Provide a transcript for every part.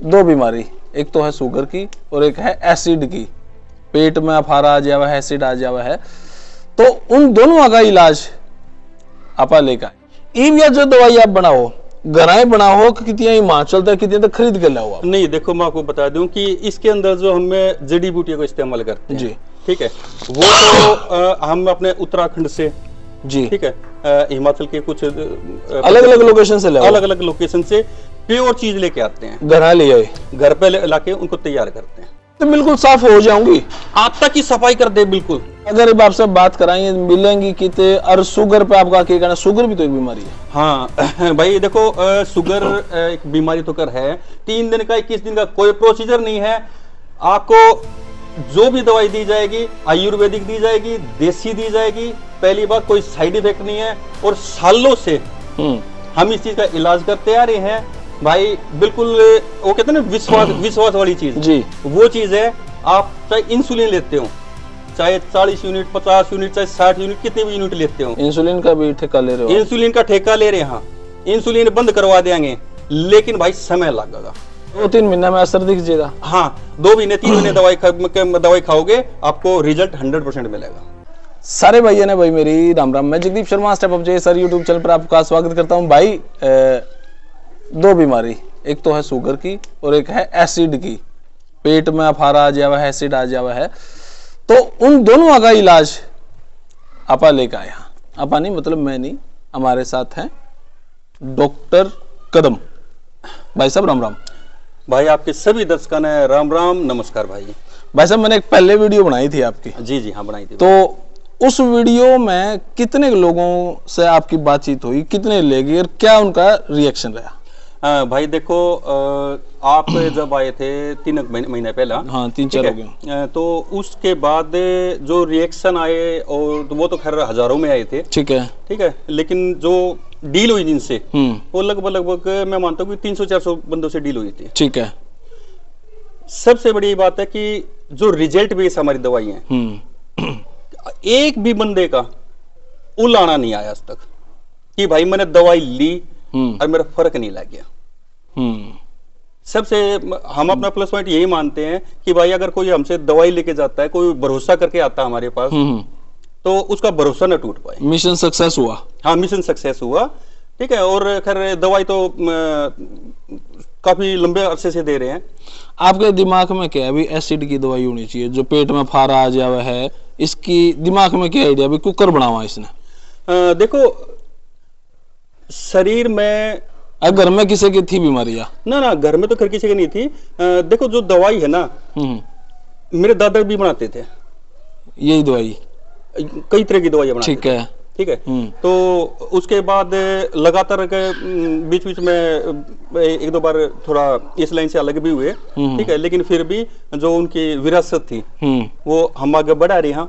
दो बीमारी, एक तो है शुगर की और एक है एसिड की। पेट में अफारा आ जावा है, एसिड आ जावा है, तो उन दोनों का इलाज आप लेकर या जो दवाई आप बनाओ घराए बनाओ कि कितनी हिमाचल तक कितनी तक खरीद के लाओ आप? नहीं, देखो मैं आपको बता दूं कि इसके अंदर जो हमें जड़ी बूटियों को इस्तेमाल करते हैं जी, ठीक है, वो तो हम अपने उत्तराखंड से जी, ठीक है, हिमाचल के कुछ अलग अलग लोकेशन से लाओ, अलग अलग लोकेशन से प्योर चीज लेके आते हैं, घर ले आए, घर पे लाके उनको तैयार करते हैं, तो बिल्कुल साफ हो जाऊंगी, आटा की सफाई कर दे बिल्कुल। अगर अब आपसे बात कराएंगे मिलेंगी कितने, और शुगर पे आपका क्या कहना? शुगर भी तो एक बीमारी है। हाँ भाई देखो, शुगर एक बीमारी तो कर है, 3 दिन का 21 दिन का कोई प्रोसीजर नहीं है। आपको जो भी दवाई दी जाएगी आयुर्वेदिक दी जाएगी, देसी दी जाएगी। पहली बात कोई साइड इफेक्ट नहीं है, और सालों से हम इस चीज का इलाज करते आ रहे हैं भाई। बिल्कुल वो कहते हैं ना विश्वास वाली चीज जी, वो चीज है। आप चाहे इंसुलिन लेते हो, चाहे 40 यूनिट 50 यूनिट चाहे 60 यूनिट कितने भी यूनिट लेते हो, इंसुलिन का भी ठेका ले रहे हो? इंसुलिन का ठेका ले रहे हैं। हाँ, इंसुलिन बंद करवा देंगे, लेकिन भाई समय लगेगा। 2-3 महीने में असर दिख जाएगा। हाँ, 2 महीने 3 महीने दवाई खाओगे, आपको रिजल्ट 100% मिलेगा। सारे भाइयों ने भाई मेरी राम राम। मैं जगदीप शर्मा, स्टेप अप जे सर यूट्यूब चैनल पर आपका स्वागत करता हूं। भाई दो बीमारी, एक तो है शुगर की और एक है एसिड की। पेट में अफारा आ जावा है, एसिड आ जावा है, तो उन दोनों का इलाज आपा लेकर आया। आपा नहीं मतलब मैं नहीं, हमारे साथ हैं डॉक्टर कदम। भाई साहब राम राम। भाई आपके सभी दर्शकों ने राम राम, नमस्कार भाई। भाई साहब मैंने एक पहले वीडियो बनाई थी आपकी। जी जी हाँ, बनाई थी। तो उस वीडियो में कितने लोगों से आपकी बातचीत हुई, कितने ले गए और क्या उनका रिएक्शन रहा? भाई देखो, आप जब आए थे 3 महीने पहला, हाँ 3-4 हो गए, तो उसके बाद जो रिएक्शन आए, और वो तो खैर हजारों में आए थे, ठीक है, लेकिन जो डील हुई जिनसे वो लगभग मैं मानता हूँ कि 300-400 बंदों से डील हुई थी। ठीक है। सबसे बड़ी बात है कि जो रिजल्ट बेस हमारी दवाई है, एक भी बंदे का उलाना नहीं आया आज तक कि भाई मैंने दवाई ली और मेरा फर्क नहीं लग गया। सबसे हम अपना प्लस पॉइंट यही मानते हैं कि भाई अगर कोई हमसे दवाई लेके जाता है, कोई भरोसा करके आता है हमारे पास, तो उसका भरोसा न टूट पाए। मिशन सक्सेस हुआ। हाँ, मिशन सक्सेस हुआ। ठीक है। और खैर दवाई तो काफी लंबे अरसे से दे रहे हैं। आपके दिमाग में क्या है? अभी एसिड की दवाई होनी चाहिए, जो पेट में फारा आ जावा है, इसकी दिमाग में क्या आइडिया? अभी कुकर बनावा इसने। देखो, शरीर में घर में किसी की थी बीमारियां? ना, घर में तो खैर किसी की नहीं थी। देखो, जो दवाई है ना, मेरे दादा भी बनाते थे यही दवाई, कई तरह की दवाइयां बनाते थे। ठीक है। तो उसके बाद लगातार बीच में 1-2 बार थोड़ा इस लाइन से अलग भी हुए। ठीक है। लेकिन फिर भी जो उनकी विरासत थी वो हम आगे बढ़ा रहे हैं।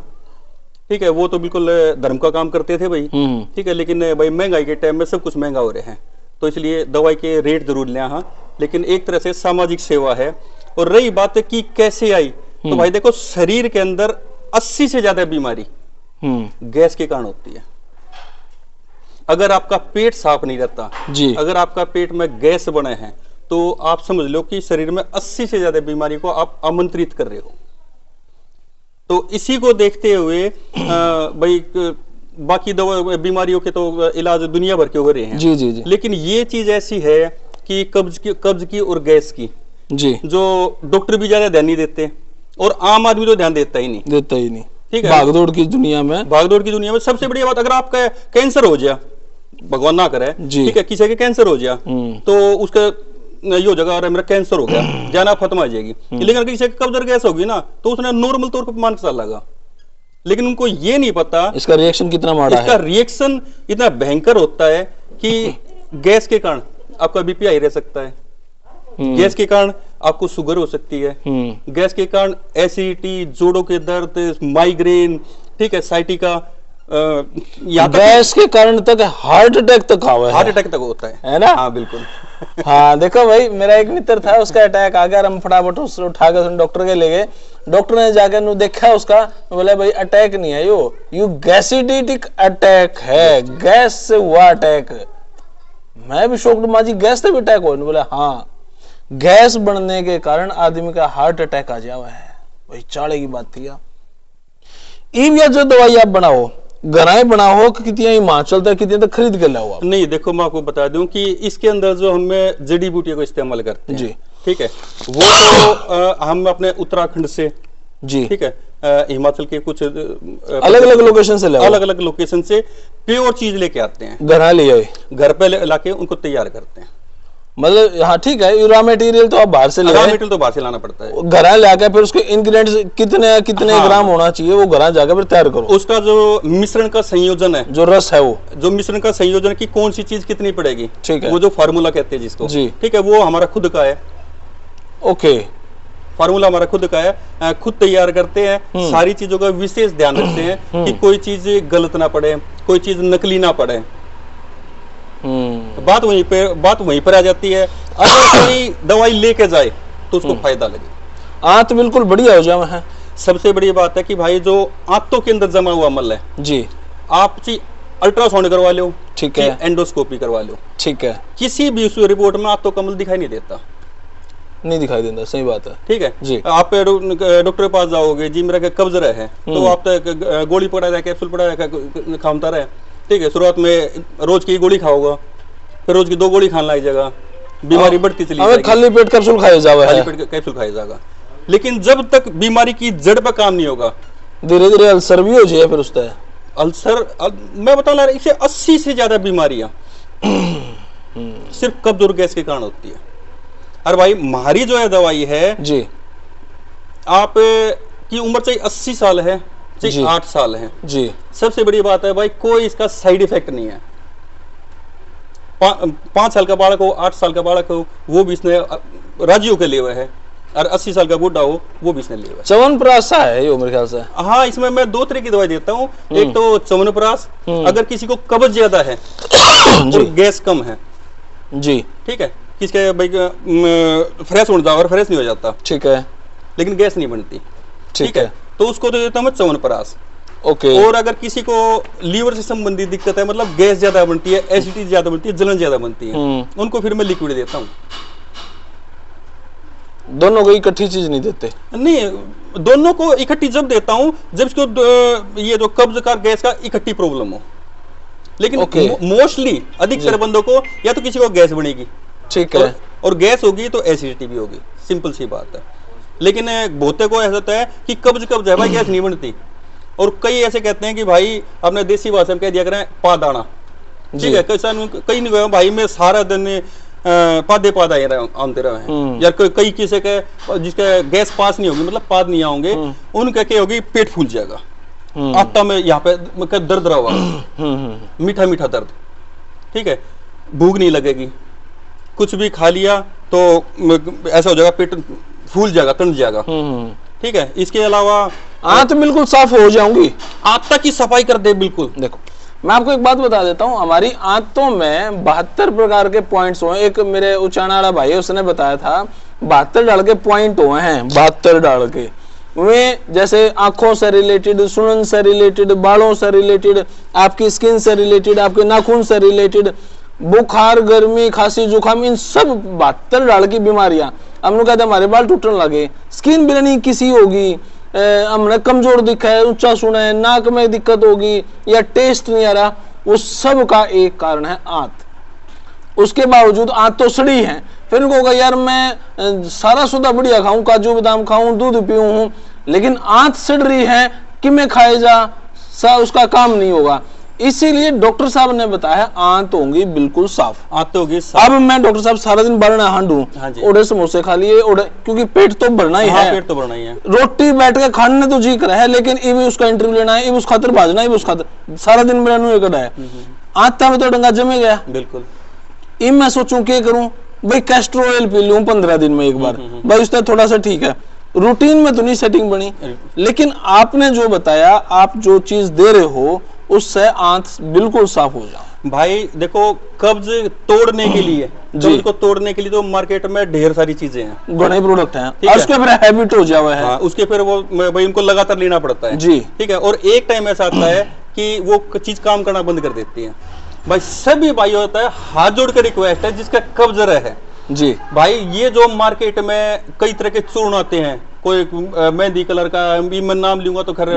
ठीक है। वो तो बिल्कुल धर्म का काम करते थे भाई। ठीक है। लेकिन भाई महंगाई के टाइम में सब कुछ महंगा हो रहे हैं, तो इसलिए दवाई के रेट जरूर ले। हाँ, लेकिन एक तरह से सामाजिक सेवा है। और रही बात कि कैसे आई, तो भाई देखो, शरीर के अंदर 80 से ज्यादा बीमारी गैस के कारण होती है। अगर आपका पेट साफ नहीं रहता जी, अगर आपका पेट में गैस बने हैं, तो आप समझ लो कि शरीर में 80 से ज्यादा बीमारी को आप आमंत्रित कर रहे हो। तो इसी को देखते हुए भाई बाकी दवा बीमारियों के तो इलाज दुनिया भर के हो रहे हैं जी, जी, जी। लेकिन ये चीज ऐसी है कि कब्ज की और गैस की जी, जो डॉक्टर भी ज्यादा ध्यान नहीं देते, और आम आदमी तो ध्यान देता ही नहीं। ठीक है। भागदौड़ की दुनिया में सबसे बड़ी बात, अगर आपका कैंसर हो जाए, भगवान ना करे, ठीक है, किसी के कैंसर हो जाए, तो उसका ये हो जाएगा, मेरा कैंसर हो गया, जाना खत्म आ जाएगी। लेकिन अगर किसी कब्ज और गैस होगी ना, तो उसने नॉर्मल तौर पर मान के चल लगा। लेकिन उनको ये नहीं पता इसका रिएक्शन कितना माड़ा है। इसका रिएक्शन इतना भयंकर होता है कि गैस के कारण आपका बीपी हाई रह सकता है, गैस के कारण आपको शुगर हो सकती है, गैस के कारण एसिडिटी, जोड़ों के दर्द, माइग्रेन, ठीक है, साइटिका, गैस के कारण तक हार्ट अटैक तक होता है ना। हाँ बिल्कुल। हाँ देखो भाई, मेरा एक मित्र था, उसका अटैक आ गया, हम फटाफट उसको उठा कर डॉक्टर के ले गए। डॉक्टर ने जाकर देखा उसका, बोले भाई अटैक नहीं है, यू गैसिडिटिक अटैक है, गैस से हुआ अटैक। मैं भी शॉक्ड, माजी गैस से भी अटैक हो? बोले हाँ, गैस बनने के कारण आदमी का हार्ट अटैक आ जावा है, वही चाड़े की बात थी। या जो दवाई आप बनाओ घराए बनाओ कितनी हिमाचल तक कितनी तक खरीद के लाओ आप? नहीं देखो मैं आपको बता दूं कि इसके अंदर जो हमें जड़ी बूटियों को इस्तेमाल करते हैं जी, ठीक है, वो तो हम अपने उत्तराखंड से जी, ठीक है, हिमाचल के कुछ अलग अलग लोकेशन से अलग अलग लोकेशन से प्योर चीज लेके आते हैं, घर ले आए, घर पे लाके उनको तैयार करते हैं। मतलब हाँ ठीक है, रॉ मटेरियल तो आप बाहर से ले, रॉ मटेरियल तो बाहर से लाना पड़ता है, घर लाके फिर उसके इंग्रेडिएंट्स कितने कितने ग्राम होना चाहिए वो घर जाकर फिर तैयार करो। उसका जो मिश्रण का संयोजन है, जो रस है, वो जो मिश्रण का संयोजन की कौन सी चीज कितनी पड़ेगी, ठीक है, वो जो फार्मूला कहते हैं जिसको, जी ठीक है, वो हमारा खुद का है। ओके, फार्मूला हमारा खुद का है, खुद तैयार करते हैं, सारी चीजों का विशेष ध्यान रखते हैं कि कोई चीज गलत ना पड़े, कोई चीज नकली ना पड़े। बात वहीं पर आ जाती है, अगर कोई दवाई लेके जाए तो उसको फायदा लगे, आंत बिल्कुल बढ़िया हो जाए है। सबसे बड़ी बात है कि भाई जो आंतों के अंदर जमा हुआ मल है जी, आप अल्ट्रासाउंड करवा लो, ठीक है, एंडोस्कोपी करवा लो, ठीक है, किसी भी उस रिपोर्ट में आंतों का मल दिखाई नहीं देता, नहीं दिखाई देता, सही बात है, ठीक है जी। आप डॉक्टर के पास जाओगे जी मेरा कब्ज रहा है, तो आप गोली पड़ा रहा, कैप्सूल पड़ा रहा, खामता रहे, ठीक है, शुरुआत में रोज की गोली खाओगा, फिर रोज की 2 गोली खाने लग जाएगा, बीमारी बढ़ती चली जाएगी, खाली पेट कैप्सूल खाया जाएगा, खाली पेट कैप्सूल खाया जाएगा, लेकिन जब तक बीमारी की जड़ पर काम नहीं होगा, धीरे धीरे अल्सर भी हो जाए, फिर उसका अल्सर मैं बता रहा, इसे 80 से ज्यादा बीमारियां सिर्फ कब्ज और गैस के कारण होती है। अरे भाई हमारी जो है दवाई है जी, आप की उम्र चाहे 80 साल है चाहे 8 साल है जी, सबसे बड़ी बात है भाई कोई इसका साइड इफेक्ट नहीं है। 5 साल का बालक हो, 8 साल का बालक हो, वो भी इसने राजी होकर लिए हुए है, और 80 साल का बूढ़ा हो वो भी इसने लिए हुआ है। च्यवनप्राश है ये मेरे ख्याल से। हाँ, इसमें मैं 2 तरह की दवाई देता हूँ, एक तो च्यवनप्राश, अगर किसी को कब्ज ज्यादा है और गैस कम है जी, ठीक है, किसके भाई फ्रेश हो जाओ और फ्रेश नहीं हो जाता, ठीक है, लेकिन गैस नहीं बनती, ठीक है, तो उसको दे देता हूँ मैं च्यवनप्राश। ओके, और अगर किसी को लीवर से संबंधित दिक्कत है, मतलब गैस ज्यादा बनती है, एसिडिटी ज्यादा बनती है, जलन ज्यादा बनती है, उनको फिर मैं लिक्विड देता हूँ। दोनों को इकट्ठी चीज नहीं देते? नहीं, दोनों को इकट्ठी जब देता हूँ जब इसको ये जो कब्ज का गैस का इकट्ठी प्रॉब्लम हो, लेकिन मोस्टली अधिकतर बंदों को या तो किसी को गैस बनेगी, ठीक है, और गैस होगी तो एसिडिटी भी होगी, सिंपल सी बात है। लेकिन बहुते को ऐसा होता है कि कब्ज है भाई, गैस नहीं बनती, और कई ऐसे कहते हैं कि भाई अपने देसी भाषा में कह दिया करें पादाना, ठीक है, कई नहीं कहा भाई मैं सारा दिन पादे आते रहे, यार कई किसी के जिसका गैस पास नहीं होगी, मतलब पाद नहीं आओगे, उनका क्या होगी, पेट फूल जाएगा, आत्मा में यहाँ पे दर्द रहा हुआ, मीठा मीठा दर्द, ठीक है, भूख नहीं लगेगी, कुछ भी खा लिया तो ऐसा हो जाएगा, पेट फूल जाएगा, तन जाएगा, ठीक है। इसके अलावा आंत बिल्कुल साफ हो जाऊंगी, आंत की सफाई कर दे बिल्कुल। देखो मैं आपको एक बात बता देता हूँ, हमारी आंतों में 72 प्रकार के पॉइंट्स हुए। एक मेरे उचानाड़ा भाई है, उसने बताया था 72 डाल के पॉइंट हुए हैं, 72 डाल के, वे जैसे आंखों से रिलेटेड, सुनन से रिलेटेड, बालों से रिलेटेड, आपकी स्किन से रिलेटेड, आपके नाखून से रिलेटेड, बुखार, गर्मी, खांसी, जुकाम, इन सब 72 डाल की बीमारियां। हम लोग कहते हैं हमारे बाल टूटने लगे, स्किन भी नहीं किसी होगी, हमने कमजोर दिखा है, ऊंचा सुना है, नाक में दिक्कत होगी या टेस्ट नहीं आ रहा, उस सब का एक कारण है आंत। उसके बावजूद आंत तो सड़ी है, फिर उनको होगा यार मैं सारा सुधा बढ़िया खाऊं, काजू बादाम खाऊं, दूध पीऊं, लेकिन आंत सड़ रही है कि मैं खाए जा, उसका काम नहीं होगा। इसीलिए डॉक्टर साहब ने बताया आंत होंगी बिल्कुल साफ, आंत होगी साफ। अब मैं डॉक्टर साहब सारा दिन बरना हांडू, ओढ़े समोसे खा लिए, ओढ़े, क्योंकि पेट तो भरना ही है, पेट तो भरना ही है, रोटी बैठ के खाने तो जी कर है, लेकिन ये भी उसका इंटरव्यू लेना है, ये उस खातर भाजना है, उस खातर सारा दिन मेरा नुए कटा है, आंत में तो डंगा जमे गया। बिल्कुल, अब मैं सोचूं क्या करूं भाई, कैस्टर ऑयल पी लूं 15 दिन में एक बार, भाई उससे थोड़ा सा ठीक है, रूटीन में तो नहीं सेटिंग बनी। लेकिन आपने जो बताया, आप जो चीज दे रहे हो उससे आंत बिल्कुल साफ हो जाए। भाई देखो, कब्ज तोड़ने के लिए, कब्ज को तोड़ने के लिए तो मार्केट में ढेर सारी चीजें हैं, बड़े प्रोडक्ट हैं, और उसके फिर हैबिट हो जावा है, उसके फिर वो भाई उनको लगातार लेना पड़ता है जी, ठीक है, और एक टाइम ऐसा आता है कि वो चीज काम करना बंद कर देती है। भाई सभी भाई होता है, हाथ जोड़ कर रिक्वेस्ट है, जिसका कब्ज है जी भाई। ये जो मार्केट में कई तरह के चूर्ण आते हैं, कोई मेहंदी कलर का भी मैं नाम लूंगा तो खैर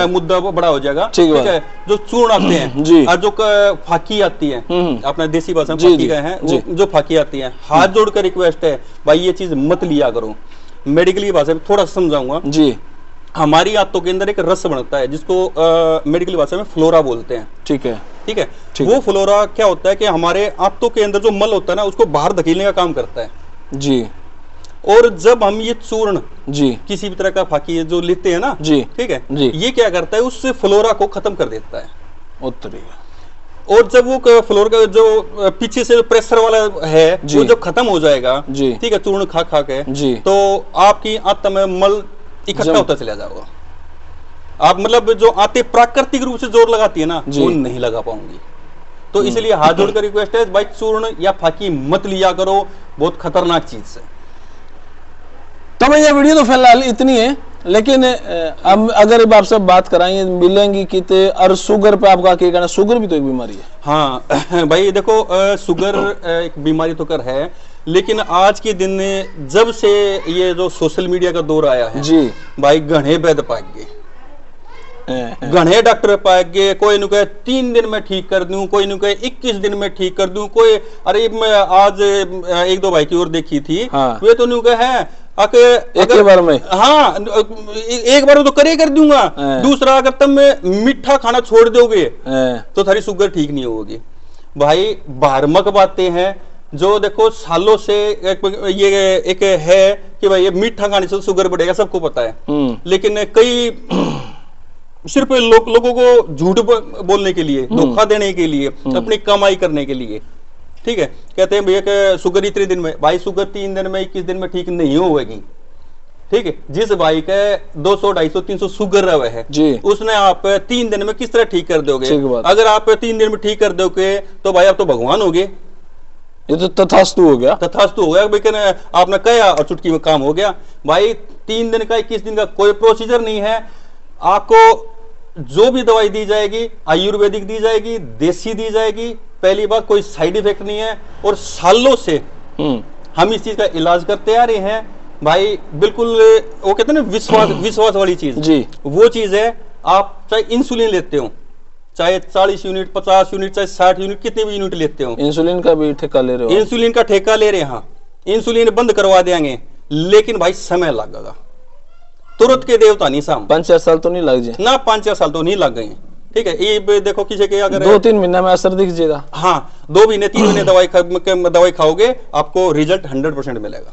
मुद्दा बड़ा हो जाएगा, ठीक है। जो चूर्ण आते हैं और जो फाकी आती है, अपना देसी भाषा में फाकी का है, जो फाकी आती है, हाथ जोड़कर रिक्वेस्ट है भाई ये चीज मत लिया करो। मेडिकली भाषा में थोड़ा समझाऊंगा जी। हमारी आंतों के अंदर एक रस बनता है जिसको मेडिकल भाषा में फ्लोरा बोलते हैं, ठीक है, ठीक है। वो फ्लोरा क्या होता है कि हमारे आंतों के अंदर जो मल होता है ना उसको बाहर धकेलने का काम करता है जी। और जब हम ये चूर्ण जी किसी भी तरह का फाकी जो लेते हैं ना जी, ठीक है जी, ये क्या करता है उस फ्लोरा को खत्म कर देता है। और जब वो फ्लोर का जो पीछे से प्रेशर वाला है वो जब खत्म हो जाएगा जी, ठीक है, चूर्ण खा खा के जी, तो आपकी आंत में मल इकट्ठा होता चला जाएगा। आप मतलब जो आते प्राकृतिक रूप से जोर लगाती है ना वो नहीं लगा पाऊंगी। तो इसलिए हाथ जोड़कर रिक्वेस्ट है भाई चूर्ण या फाकी मत लिया करो, बहुत खतरनाक चीज है। तो भाई ये वीडियो तो फिलहाल इतनी है, लेकिन अब अगर आपसे बात कराएंगे मिलेंगी कितने और शुगर पे आपका क्या कहना? शुगर भी तो एक बीमारी है। हाँ भाई देखो शुगर एक बीमारी तो कर है, लेकिन आज के दिन में जब से ये जो सोशल मीडिया का दौर आया है जी भाई, घने वैद्य पाए गए, घने डॉक्टर पाए गए। कोई नु कहे 3 दिन में ठीक कर दूं, कोई नु कहे 21 दिन में ठीक कर दूं, कोई अरे मैं आज 1-2 भाई की ओर देखी थी हाँ। वे तो नु कहे एक बार में हाँ एक बार तो करे कर दूंगा, दूसरा अगर तुम मीठा खाना छोड़ दोगे तो थारी शुगर ठीक नहीं होगी। भाई भ्रामक बातें हैं जो देखो सालों से ये एक है कि भाई ये मीठा खाने से शुगर बढ़ेगा, सबको पता है, लेकिन कई सिर्फ लोगों को झूठ बोलने के लिए, धोखा देने के लिए, अपनी कमाई करने के लिए, ठीक है, कहते हैं भैया कि शुगर इतने दिन में, भाई शुगर 3 दिन में 21 दिन में ठीक नहीं होगी, ठीक है। जिस भाई के 200, 250, 300 शुगर रहे है जी, उसने आप 3 दिन में किस तरह ठीक कर दोगे? अगर आप 3 दिन में ठीक कर दोगे तो भाई आप तो भगवान हो गए, ये तो तथास्तु हो गया, तथास्तु हो गया। भाई आपने कहा और चुटकी में काम हो गया। भाई 3 दिन का 21 दिन का कोई प्रोसीजर नहीं है। आपको जो भी दवाई दी जाएगी आयुर्वेदिक दी जाएगी, देसी दी जाएगी, पहली बात कोई साइड इफेक्ट नहीं है, और सालों से हम इस चीज का इलाज करते आ रहे हैं भाई। बिल्कुल वो कहते हैं ना विश्वास वाली चीज जी, वो चीज है। आप चाहे इंसुलिन लेते हो, चाहे 40 यूनिट, 50 यूनिट, चाहे 60 यूनिट, कितने भी यूनिट लेते हो, इंसुलिन का भी ठेका ले रहे हो, इंसुलिन का ठेका ले रहे हैं, हाँ इंसुलिन बंद करवा देंगे, लेकिन भाई समय लगेगा, तुरंत के देवता नहीं साम। 5-4 साल तो नहीं लग जाए ना, 5-4 साल तो नहीं लग गए, ठीक है। ये देखो किसी के अगर 2-3 महीने में असर दिख जाएगा, हाँ 2 महीने 3 महीने दवाई खाओगे आपको रिजल्ट 100% मिलेगा।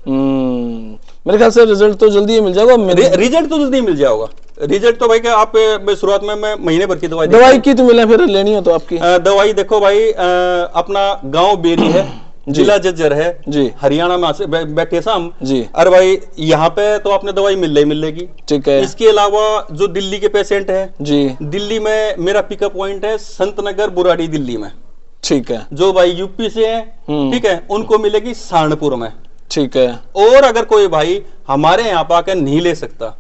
मेरे ख्याल से रिजल्ट तो जल्दी ही मिल जाएगा। रिजल्ट तो जल्दी मिल जाएगा। रिजल्ट तो भाई क्या आप शुरुआत में मैं महीने भर की दवाई की तो मिले, फिर लेनी हो तो आपकी दवाई देखो भाई अपना गांव बेरी है, जिला जज्जर है जी, हरियाणा में बैठे साम जी। अरे भाई यहाँ पे तो आपने दवाई मिलेगी, ठीक है। इसके अलावा जो दिल्ली के पेशेंट है जी, दिल्ली में मेरा पिकअप पॉइंट है संत नगर बुराड़ी दिल्ली में, ठीक है। जो भाई यूपी से है, ठीक है, उनको मिलेगी सहारनपुर में, ठीक है। और अगर कोई भाई हमारे यहाँ पर आकर नहीं ले सकता,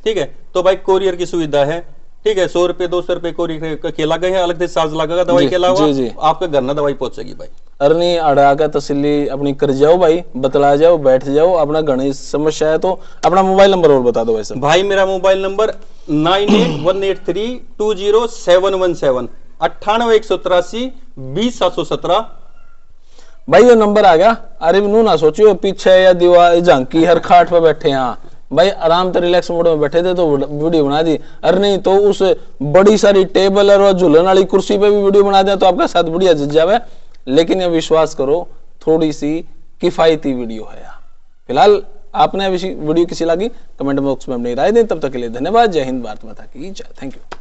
ठीक है, तो भाई कोरियर की सुविधा है, ठीक है। 100 रुपए 200 रुपए कोरियर के लगे हैं, अलग से चार्ज लगेगा दवाई के अलावा, आपके घर में दवाई पहुंचेगी भाई। अरनी अड़ा का तसल्ली अपनी कर जाओ भाई, बतला जाओ, बैठ जाओ। अपना गणित समस्या है तो अपना मोबाइल नंबर और बता दो वैसे। भाई मेरा मोबाइल नंबर 9818320717 98-183-20-717। भाई ये नंबर आ गया। अरे नू ना सोचियो पीछे या दीवार झांकी हर खाट पे बैठे हैं भाई, आराम से रिलैक्स मोड में बैठे थे तो वीडियो बना दी। अरे नहीं तो उस बड़ी सारी टेबल और झूलन वाली कुर्सी पे भी वीडियो बना दे तो आपका साथ बढ़िया जज जावे। लेकिन ये विश्वास करो थोड़ी सी किफायती वीडियो है। फिलहाल आपने वीडियो किसी लगी कमेंट बॉक्स में अपनी राय दें। तब तक के लिए धन्यवाद। जय हिंद, भारत माता की जय। Thank you.